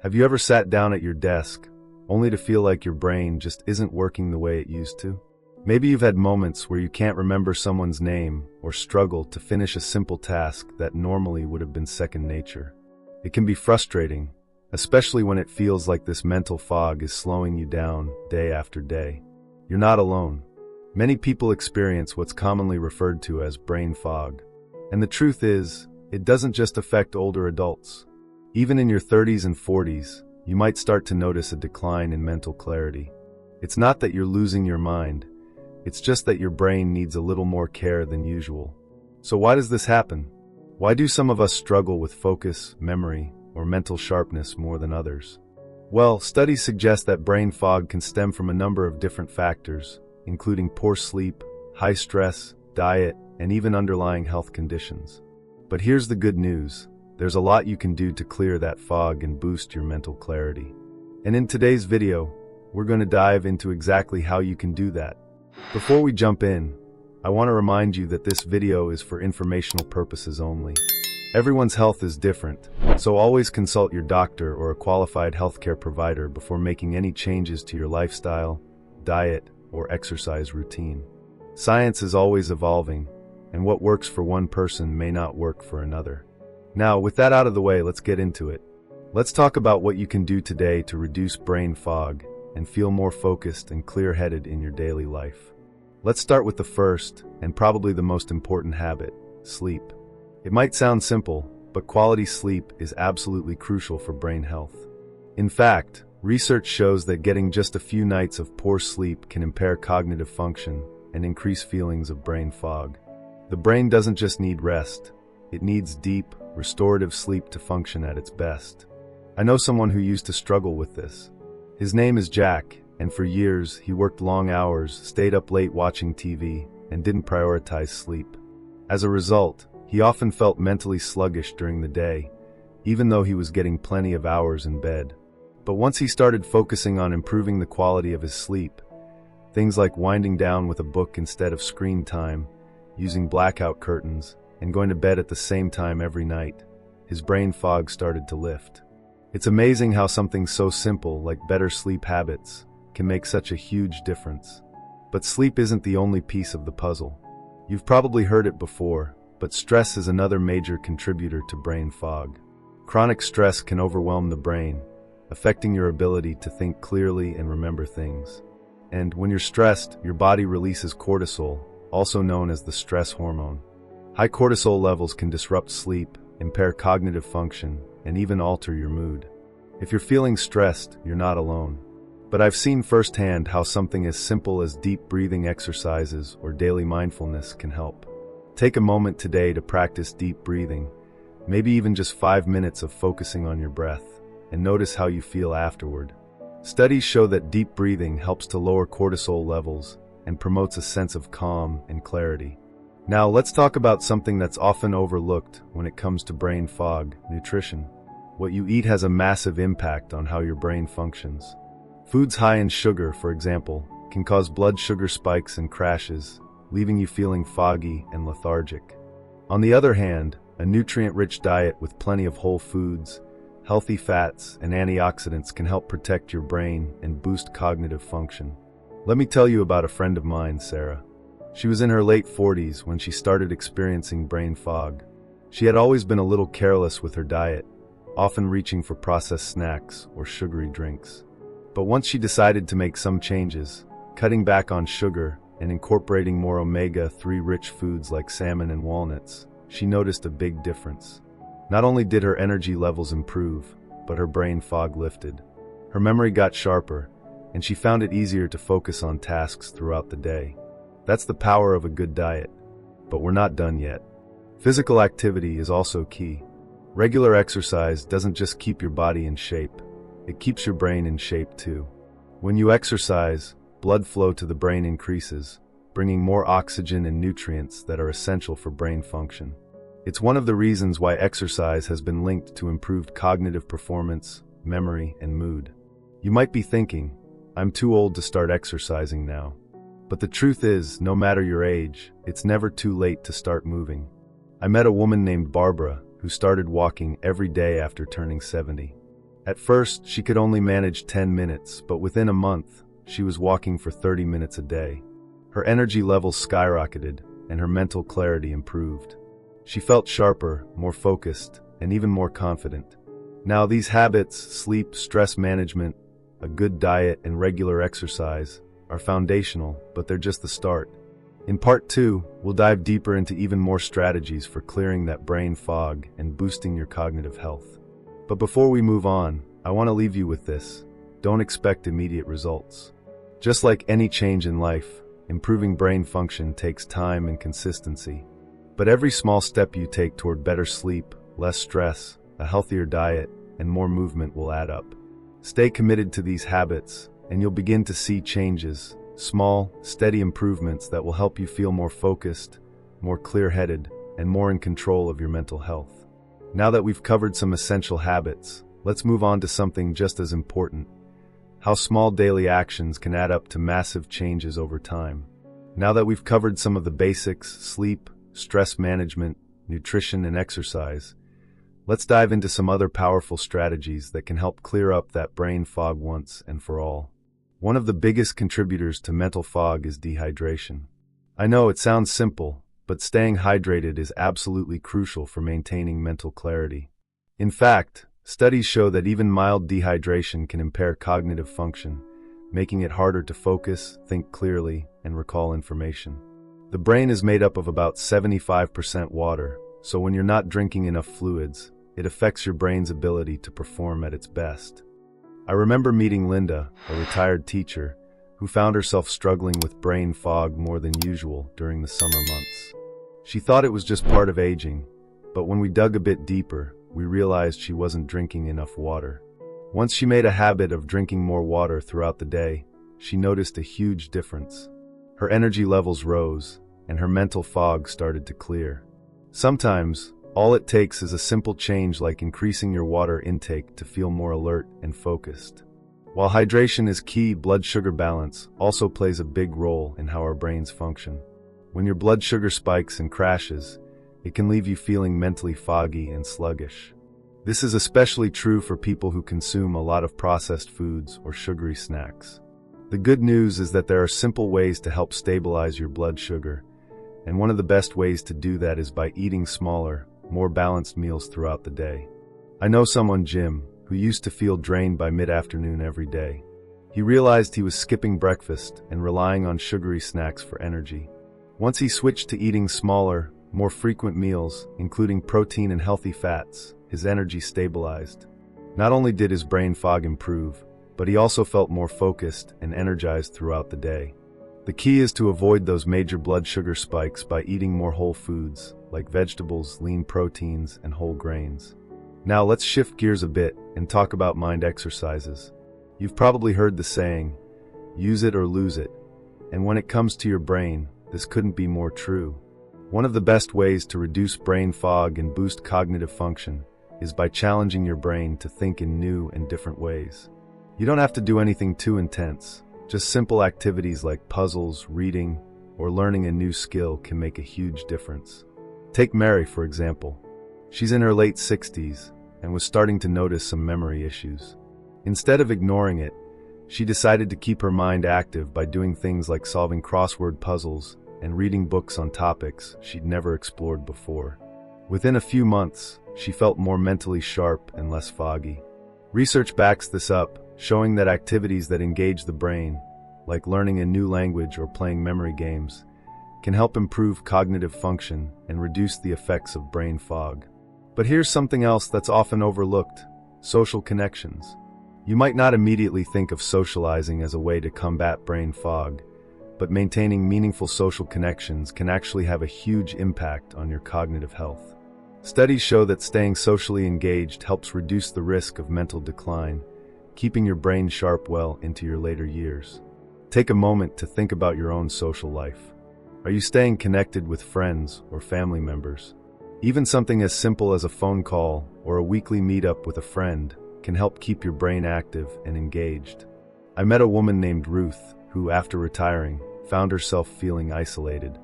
Have you ever sat down at your desk, only to feel like your brain just isn't working the way it used to? Maybe you've had moments where you can't remember someone's name or struggle to finish a simple task that normally would have been second nature. It can be frustrating, especially when it feels like this mental fog is slowing you down day after day. You're not alone. Many people experience what's commonly referred to as brain fog. And the truth is, it doesn't just affect older adults. Even in your 30s and 40s, you might start to notice a decline in mental clarity. It's not that you're losing your mind, it's just that your brain needs a little more care than usual. So why does this happen? Why do some of us struggle with focus, memory, or mental sharpness more than others? Well, studies suggest that brain fog can stem from a number of different factors, including poor sleep, high stress, diet, and even underlying health conditions. But here's the good news. There's a lot you can do to clear that fog and boost your mental clarity. And in today's video, we're going to dive into exactly how you can do that. Before we jump in, I want to remind you that this video is for informational purposes only. Everyone's health is different, so always consult your doctor or a qualified healthcare provider before making any changes to your lifestyle, diet, or exercise routine. Science is always evolving, and what works for one person may not work for another. Now, with that out of the way, let's get into it. Let's talk about what you can do today to reduce brain fog and feel more focused and clear-headed in your daily life. Let's start with the first, and probably the most important habit, sleep. It might sound simple, but quality sleep is absolutely crucial for brain health. In fact, research shows that getting just a few nights of poor sleep can impair cognitive function and increase feelings of brain fog. The brain doesn't just need rest, it needs deep, restorative sleep to function at its best. I know someone who used to struggle with this. His name is Jack, and for years he worked long hours, stayed up late watching TV, and didn't prioritize sleep. As a result, he often felt mentally sluggish during the day, even though he was getting plenty of hours in bed. But once he started focusing on improving the quality of his sleep, things like winding down with a book instead of screen time, using blackout curtains, and going to bed at the same time every night, his brain fog started to lift. It's amazing how something so simple like better sleep habits can make such a huge difference. But sleep isn't the only piece of the puzzle. You've probably heard it before, but stress is another major contributor to brain fog. Chronic stress can overwhelm the brain, affecting your ability to think clearly and remember things. And when you're stressed, your body releases cortisol, also known as the stress hormone. High cortisol levels can disrupt sleep, impair cognitive function, and even alter your mood. If you're feeling stressed, you're not alone. But I've seen firsthand how something as simple as deep breathing exercises or daily mindfulness can help. Take a moment today to practice deep breathing, maybe even just 5 minutes of focusing on your breath, and notice how you feel afterward. Studies show that deep breathing helps to lower cortisol levels and promotes a sense of calm and clarity. Now let's talk about something that's often overlooked when it comes to brain fog: nutrition. What you eat has a massive impact on how your brain functions. Foods high in sugar, for example, can cause blood sugar spikes and crashes, leaving you feeling foggy and lethargic. On the other hand, a nutrient-rich diet with plenty of whole foods, healthy fats, and antioxidants can help protect your brain and boost cognitive function. Let me tell you about a friend of mine, Sarah. She was in her late 40s when she started experiencing brain fog. She had always been a little careless with her diet, often reaching for processed snacks or sugary drinks. But once she decided to make some changes, cutting back on sugar and incorporating more omega-3 rich foods like salmon and walnuts, she noticed a big difference. Not only did her energy levels improve, but her brain fog lifted. Her memory got sharper, and she found it easier to focus on tasks throughout the day. That's the power of a good diet. But we're not done yet. Physical activity is also key. Regular exercise doesn't just keep your body in shape, it keeps your brain in shape too. When you exercise, blood flow to the brain increases, bringing more oxygen and nutrients that are essential for brain function. It's one of the reasons why exercise has been linked to improved cognitive performance, memory, and mood. You might be thinking, I'm too old to start exercising now. But the truth is, no matter your age, it's never too late to start moving. I met a woman named Barbara who started walking every day after turning 70. At first, she could only manage 10 minutes, but within a month, she was walking for 30 minutes a day. Her energy levels skyrocketed, and her mental clarity improved. She felt sharper, more focused, and even more confident. Now, these habits, sleep, stress management, a good diet, and regular exercise, are foundational, but they're just the start. In part 2, we'll dive deeper into even more strategies for clearing that brain fog and boosting your cognitive health. But before we move on, I want to leave you with this. Don't expect immediate results. Just like any change in life, improving brain function takes time and consistency. But every small step you take toward better sleep, less stress, a healthier diet, and more movement will add up. Stay committed to these habits, and you'll begin to see changes, small, steady improvements that will help you feel more focused, more clear-headed, and more in control of your mental health. Now that we've covered some essential habits, let's move on to something just as important: how small daily actions can add up to massive changes over time. Now that we've covered some of the basics, sleep, stress management, nutrition, and exercise, let's dive into some other powerful strategies that can help clear up that brain fog once and for all. One of the biggest contributors to mental fog is dehydration. I know it sounds simple, but staying hydrated is absolutely crucial for maintaining mental clarity. In fact, studies show that even mild dehydration can impair cognitive function, making it harder to focus, think clearly, and recall information. The brain is made up of about 75% water, so when you're not drinking enough fluids, it affects your brain's ability to perform at its best. I remember meeting Linda, a retired teacher, who found herself struggling with brain fog more than usual during the summer months. She thought it was just part of aging, but when we dug a bit deeper, we realized she wasn't drinking enough water. Once she made a habit of drinking more water throughout the day, she noticed a huge difference. Her energy levels rose, and her mental fog started to clear. Sometimes, all it takes is a simple change like increasing your water intake to feel more alert and focused. While hydration is key, blood sugar balance also plays a big role in how our brains function. When your blood sugar spikes and crashes, it can leave you feeling mentally foggy and sluggish. This is especially true for people who consume a lot of processed foods or sugary snacks. The good news is that there are simple ways to help stabilize your blood sugar, and one of the best ways to do that is by eating smaller, more balanced meals throughout the day. I know someone, Jim, who used to feel drained by mid-afternoon every day. He realized he was skipping breakfast and relying on sugary snacks for energy. Once he switched to eating smaller, more frequent meals, including protein and healthy fats, his energy stabilized. Not only did his brain fog improve, but he also felt more focused and energized throughout the day. The key is to avoid those major blood sugar spikes by eating more whole foods, like vegetables, lean proteins, and whole grains. Now let's shift gears a bit and talk about mind exercises. You've probably heard the saying, use it or lose it. And when it comes to your brain, this couldn't be more true. One of the best ways to reduce brain fog and boost cognitive function is by challenging your brain to think in new and different ways. You don't have to do anything too intense. Just simple activities like puzzles, reading, or learning a new skill can make a huge difference. Take Mary, for example. She's in her late 60s and was starting to notice some memory issues. Instead of ignoring it, she decided to keep her mind active by doing things like solving crossword puzzles and reading books on topics she'd never explored before. Within a few months, she felt more mentally sharp and less foggy. Research backs this up, showing that activities that engage the brain, like learning a new language or playing memory games, can help improve cognitive function and reduce the effects of brain fog. But here's something else that's often overlooked: social connections. You might not immediately think of socializing as a way to combat brain fog, but maintaining meaningful social connections can actually have a huge impact on your cognitive health. Studies show that staying socially engaged helps reduce the risk of mental decline, keeping your brain sharp well into your later years. Take a moment to think about your own social life. Are you staying connected with friends or family members? Even something as simple as a phone call or a weekly meetup with a friend can help keep your brain active and engaged. I met a woman named Ruth who, after retiring, found herself feeling isolated.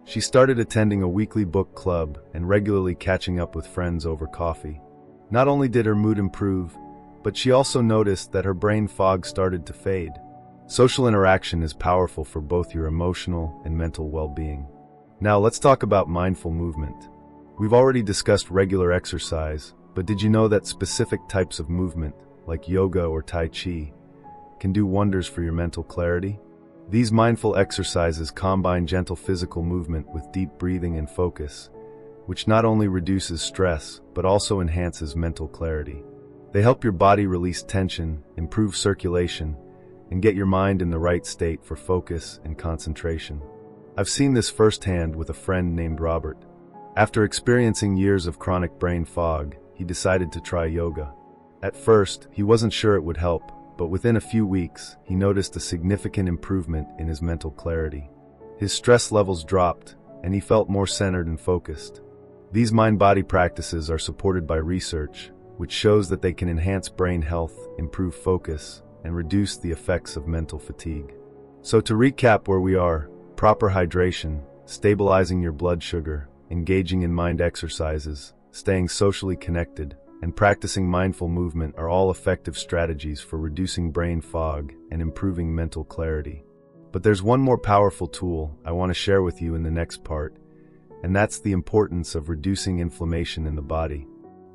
She started attending a weekly book club and regularly catching up with friends over coffee. Not only did her mood improve, but she also noticed that her brain fog started to fade. Social interaction is powerful for both your emotional and mental well-being. Now let's talk about mindful movement. We've already discussed regular exercise, but did you know that specific types of movement, like yoga or Tai Chi, can do wonders for your mental clarity? These mindful exercises combine gentle physical movement with deep breathing and focus, which not only reduces stress, but also enhances mental clarity. They help your body release tension, improve circulation, and get your mind in the right state for focus and concentration. I've seen this firsthand with a friend named Robert. After experiencing years of chronic brain fog, he decided to try yoga. At first, he wasn't sure it would help, but within a few weeks, he noticed a significant improvement in his mental clarity. His stress levels dropped, and he felt more centered and focused. These mind-body practices are supported by research, which shows that they can enhance brain health, improve focus, and reduce the effects of mental fatigue. So to recap where we are, proper hydration, stabilizing your blood sugar, engaging in mind exercises, staying socially connected, and practicing mindful movement are all effective strategies for reducing brain fog and improving mental clarity. But there's one more powerful tool I want to share with you in the next part, and that's the importance of reducing inflammation in the body.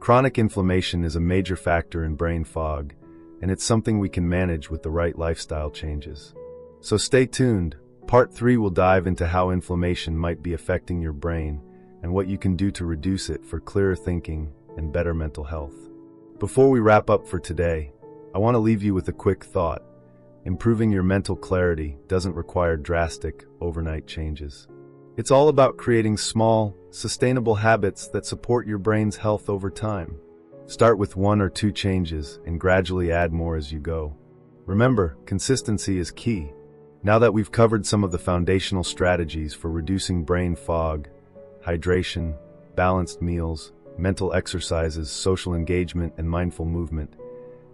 Chronic inflammation is a major factor in brain fog, and it's something we can manage with the right lifestyle changes. So stay tuned. Part 3 will dive into how inflammation might be affecting your brain and what you can do to reduce it for clearer thinking and better mental health. Before we wrap up for today, I want to leave you with a quick thought. Improving your mental clarity doesn't require drastic, overnight changes. It's all about creating small, sustainable habits that support your brain's health over time. Start with 1 or 2 changes and gradually add more as you go. Remember, consistency is key. Now that we've covered some of the foundational strategies for reducing brain fog, hydration, balanced meals, mental exercises, social engagement, and mindful movement,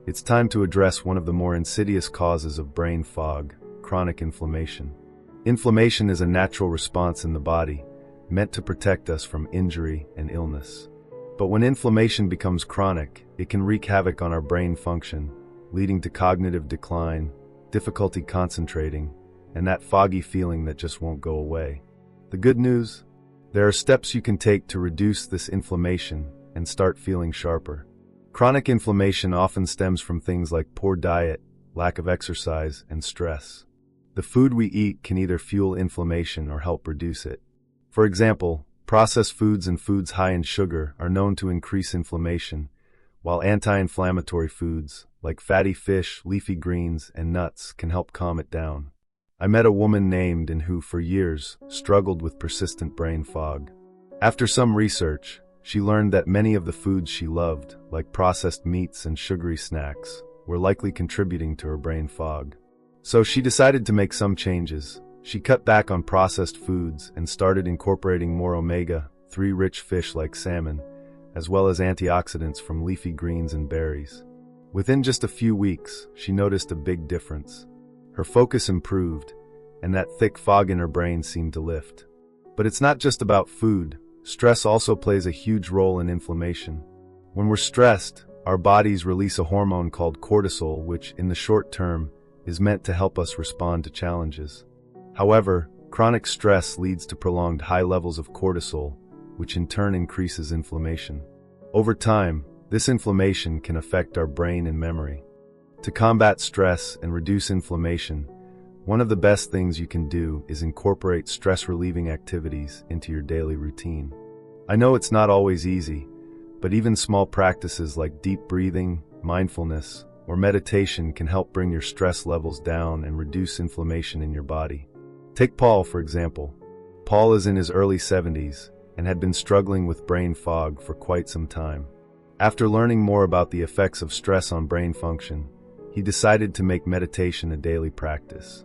it's time to address one of the more insidious causes of brain fog, chronic inflammation. Inflammation is a natural response in the body, meant to protect us from injury and illness. But when inflammation becomes chronic, it can wreak havoc on our brain function, leading to cognitive decline, difficulty concentrating, and that foggy feeling that just won't go away. The good news? There are steps you can take to reduce this inflammation and start feeling sharper. Chronic inflammation often stems from things like poor diet, lack of exercise, and stress. The food we eat can either fuel inflammation or help reduce it. For example, processed foods and foods high in sugar are known to increase inflammation, while anti-inflammatory foods, like fatty fish, leafy greens, and nuts, can help calm it down. I met a woman named and who, for years, struggled with persistent brain fog. After some research, she learned that many of the foods she loved, like processed meats and sugary snacks, were likely contributing to her brain fog. So she decided to make some changes. She cut back on processed foods and started incorporating more omega-3 rich fish like salmon, as well as antioxidants from leafy greens and berries. Within just a few weeks, she noticed a big difference. Her focus improved, and that thick fog in her brain seemed to lift. But it's not just about food. Stress also plays a huge role in inflammation. When we're stressed, our bodies release a hormone called cortisol, which, in the short term, is meant to help us respond to challenges. However, chronic stress leads to prolonged high levels of cortisol, which in turn increases inflammation. Over time, this inflammation can affect our brain and memory. To combat stress and reduce inflammation, one of the best things you can do is incorporate stress-relieving activities into your daily routine. I know it's not always easy, but even small practices like deep breathing, mindfulness, or meditation can help bring your stress levels down and reduce inflammation in your body. Take Paul, for example. Paul is in his early 70s and had been struggling with brain fog for quite some time. After learning more about the effects of stress on brain function, he decided to make meditation a daily practice.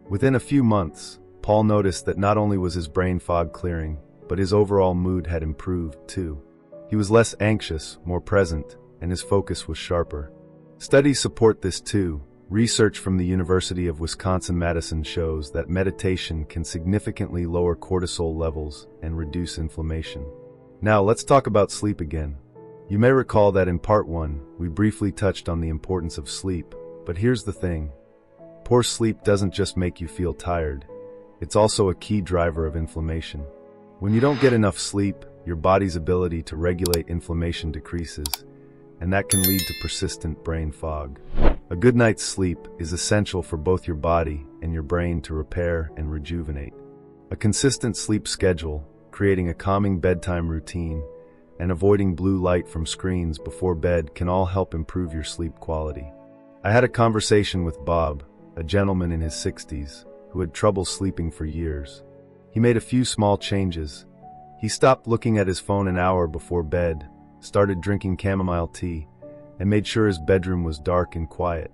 Within a few months, Paul noticed that not only was his brain fog clearing, but his overall mood had improved too. He was less anxious, more present, and his focus was sharper. Studies support this too. Research from the University of Wisconsin-Madison shows that meditation can significantly lower cortisol levels and reduce inflammation. Now let's talk about sleep again. You may recall that in part 1, we briefly touched on the importance of sleep, but here's the thing. Poor sleep doesn't just make you feel tired, it's also a key driver of inflammation. When you don't get enough sleep, your body's ability to regulate inflammation decreases, and that can lead to persistent brain fog. A good night's sleep is essential for both your body and your brain to repair and rejuvenate. A consistent sleep schedule, creating a calming bedtime routine, and avoiding blue light from screens before bed can all help improve your sleep quality. I had a conversation with Bob, a gentleman in his 60s, who had trouble sleeping for years. He made a few small changes. He stopped looking at his phone an hour before bed, started drinking chamomile tea, and made sure his bedroom was dark and quiet.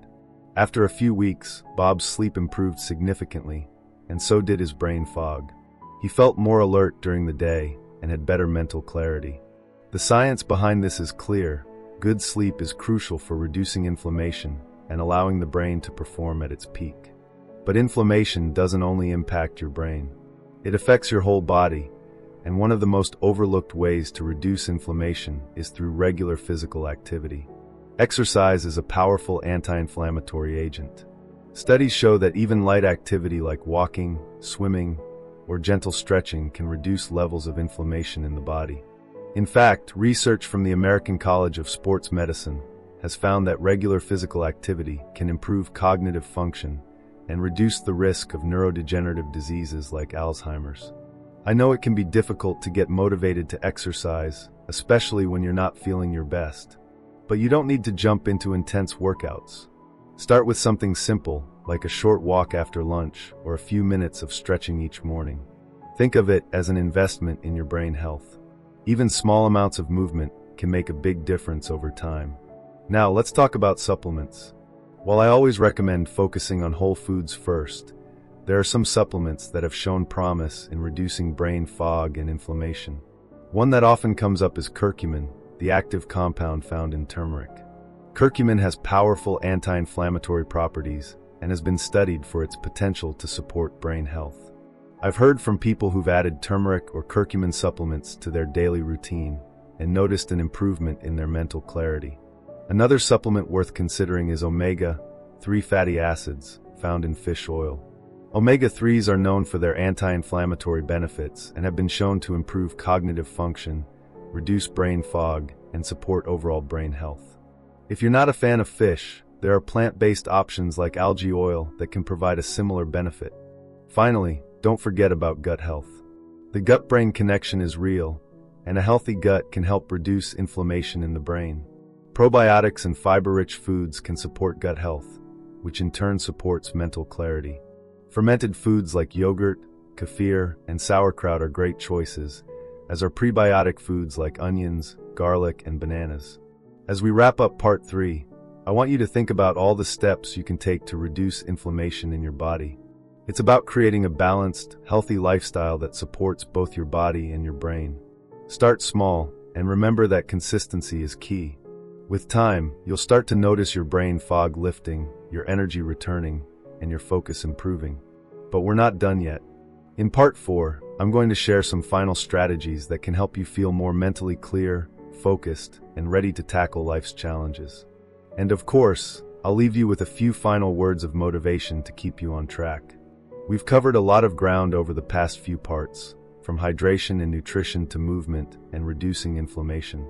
After a few weeks, Bob's sleep improved significantly, and so did his brain fog. He felt more alert during the day and had better mental clarity. The science behind this is clear. Good sleep is crucial for reducing inflammation and allowing the brain to perform at its peak. But inflammation doesn't only impact your brain. It affects your whole body, and one of the most overlooked ways to reduce inflammation is through regular physical activity. Exercise is a powerful anti-inflammatory agent. Studies show that even light activity like walking, swimming, or gentle stretching can reduce levels of inflammation in the body. In fact, research from the American College of Sports Medicine has found that regular physical activity can improve cognitive function and reduce the risk of neurodegenerative diseases like Alzheimer's. I know it can be difficult to get motivated to exercise, especially when you're not feeling your best. But you don't need to jump into intense workouts. Start with something simple, like a short walk after lunch or a few minutes of stretching each morning. Think of it as an investment in your brain health. Even small amounts of movement can make a big difference over time. Now, let's talk about supplements. While I always recommend focusing on whole foods first, there are some supplements that have shown promise in reducing brain fog and inflammation. One that often comes up is curcumin, the active compound found in turmeric. Curcumin has powerful anti-inflammatory properties and has been studied for its potential to support brain health. I've heard from people who've added turmeric or curcumin supplements to their daily routine and noticed an improvement in their mental clarity. Another supplement worth considering is omega-3 fatty acids found in fish oil. Omega-3s are known for their anti-inflammatory benefits and have been shown to improve cognitive function, reduce brain fog, and support overall brain health. If you're not a fan of fish, there are plant-based options like algae oil that can provide a similar benefit. Finally, don't forget about gut health. The gut-brain connection is real, and a healthy gut can help reduce inflammation in the brain. Probiotics and fiber-rich foods can support gut health, which in turn supports mental clarity. Fermented foods like yogurt, kefir, and sauerkraut are great choices, as are prebiotic foods like onions, garlic, and bananas. As we wrap up part 3, I want you to think about all the steps you can take to reduce inflammation in your body. It's about creating a balanced, healthy lifestyle that supports both your body and your brain. Start small, and remember that consistency is key. With time, you'll start to notice your brain fog lifting, your energy returning, and your focus improving. But we're not done yet. In part 4, I'm going to share some final strategies that can help you feel more mentally clear, focused, and ready to tackle life's challenges. And of course, I'll leave you with a few final words of motivation to keep you on track. We've covered a lot of ground over the past few parts, from hydration and nutrition to movement and reducing inflammation.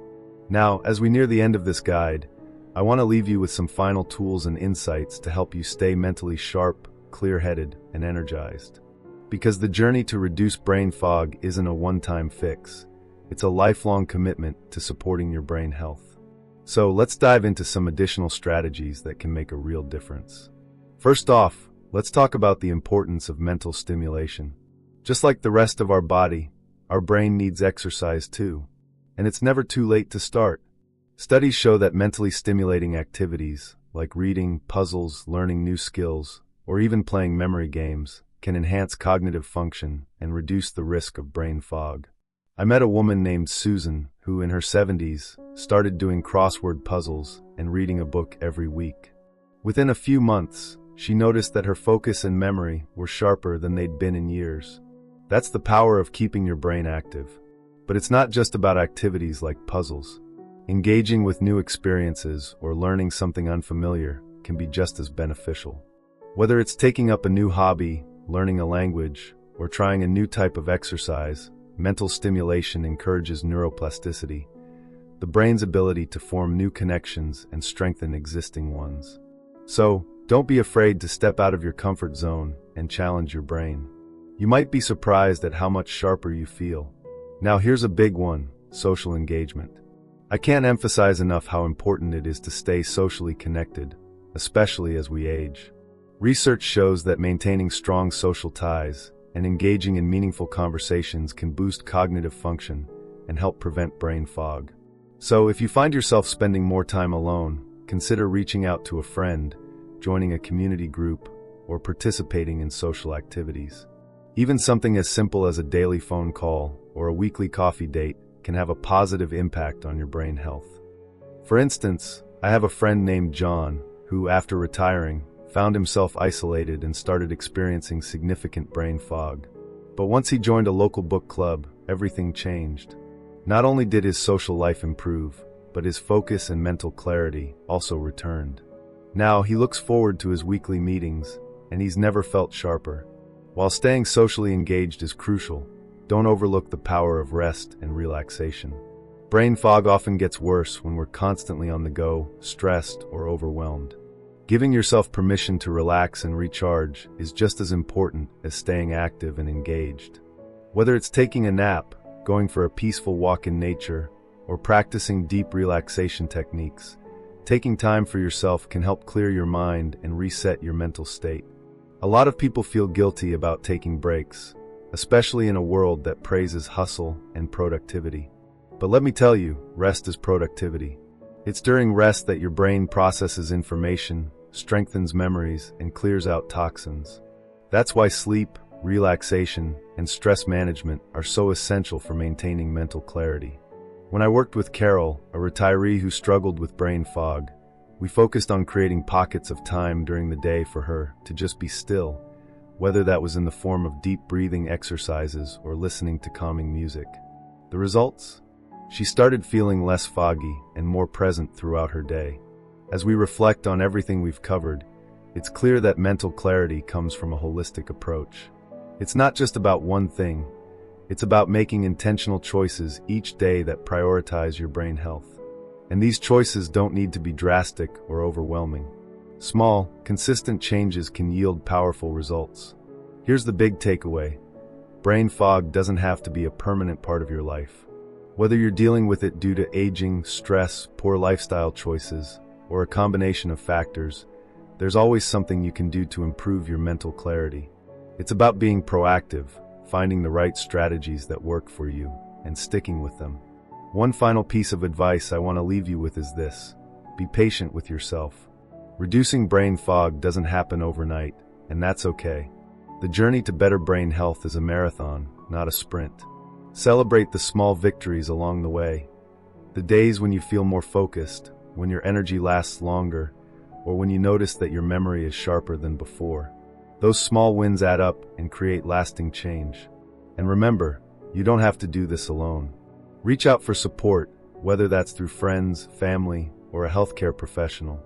Now, as we near the end of this guide, I want to leave you with some final tools and insights to help you stay mentally sharp, clear-headed, and energized. Because the journey to reduce brain fog isn't a one-time fix. It's a lifelong commitment to supporting your brain health. So let's dive into some additional strategies that can make a real difference. First off, let's talk about the importance of mental stimulation. Just like the rest of our body, our brain needs exercise too. And it's never too late to start. Studies show that mentally stimulating activities, like reading, puzzles, learning new skills, or even playing memory games, can enhance cognitive function and reduce the risk of brain fog. I met a woman named Susan who, in her 70s, started doing crossword puzzles and reading a book every week. Within a few months, she noticed that her focus and memory were sharper than they'd been in years. That's the power of keeping your brain active. But it's not just about activities like puzzles. Engaging with new experiences or learning something unfamiliar can be just as beneficial. Whether it's taking up a new hobby, learning a language, or trying a new type of exercise, mental stimulation encourages neuroplasticity, the brain's ability to form new connections and strengthen existing ones. So, don't be afraid to step out of your comfort zone and challenge your brain. You might be surprised at how much sharper you feel. Now here's a big one: social engagement. I can't emphasize enough how important it is to stay socially connected, especially as we age. Research shows that maintaining strong social ties and engaging in meaningful conversations can boost cognitive function and help prevent brain fog. So if you find yourself spending more time alone, consider reaching out to a friend, joining a community group, or participating in social activities. Even something as simple as a daily phone call or a weekly coffee date can have a positive impact on your brain health. For instance, I have a friend named John who, after retiring, found himself isolated and started experiencing significant brain fog. But once he joined a local book club, everything changed. Not only did his social life improve, but his focus and mental clarity also returned. Now he looks forward to his weekly meetings, and he's never felt sharper. While staying socially engaged is crucial, don't overlook the power of rest and relaxation. Brain fog often gets worse when we're constantly on the go, stressed, or overwhelmed. Giving yourself permission to relax and recharge is just as important as staying active and engaged. Whether it's taking a nap, going for a peaceful walk in nature, or practicing deep relaxation techniques, taking time for yourself can help clear your mind and reset your mental state. A lot of people feel guilty about taking breaks, especially in a world that praises hustle and productivity. But let me tell you, rest is productivity. It's during rest that your brain processes information, strengthens memories, and clears out toxins. That's why sleep, relaxation, and stress management are so essential for maintaining mental clarity. When I worked with Carol, a retiree who struggled with brain fog, we focused on creating pockets of time during the day for her to just be still, whether that was in the form of deep breathing exercises or listening to calming music. The results? She started feeling less foggy and more present throughout her day. As we reflect on everything we've covered, it's clear that mental clarity comes from a holistic approach. It's not just about one thing. It's about making intentional choices each day that prioritize your brain health. And these choices don't need to be drastic or overwhelming. Small, consistent changes can yield powerful results. Here's the big takeaway. Brain fog doesn't have to be a permanent part of your life. Whether you're dealing with it due to aging, stress, poor lifestyle choices, or a combination of factors, there's always something you can do to improve your mental clarity. It's about being proactive, finding the right strategies that work for you, and sticking with them. One final piece of advice I want to leave you with is this: be patient with yourself. Reducing brain fog doesn't happen overnight, and that's okay. The journey to better brain health is a marathon, not a sprint. Celebrate the small victories along the way. The days when you feel more focused, when your energy lasts longer, or when you notice that your memory is sharper than before. Those small wins add up and create lasting change. And remember, you don't have to do this alone. Reach out for support, whether that's through friends, family, or a healthcare professional.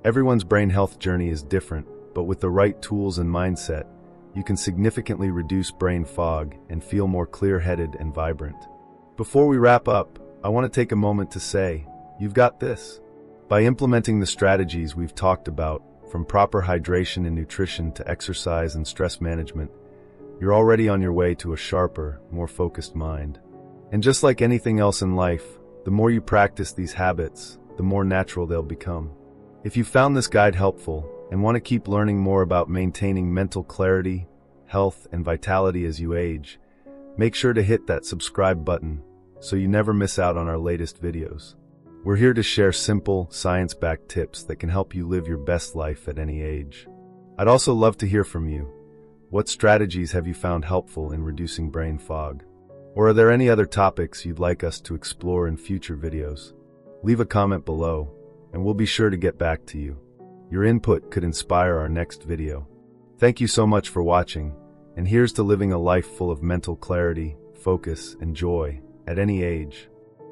Everyone's brain health journey is different, but with the right tools and mindset, you can significantly reduce brain fog and feel more clear-headed and vibrant. Before we wrap up, I want to take a moment to say, you've got this. By implementing the strategies we've talked about, from proper hydration and nutrition to exercise and stress management, you're already on your way to a sharper, more focused mind. And just like anything else in life, the more you practice these habits, the more natural they'll become. If you found this guide helpful and want to keep learning more about maintaining mental clarity, health, and vitality as you age, make sure to hit that subscribe button so you never miss out on our latest videos. We're here to share simple, science-backed tips that can help you live your best life at any age. I'd also love to hear from you. What strategies have you found helpful in reducing brain fog? Or are there any other topics you'd like us to explore in future videos? Leave a comment below, and we'll be sure to get back to you. Your input could inspire our next video. Thank you so much for watching, and here's to living a life full of mental clarity, focus, and joy at any age.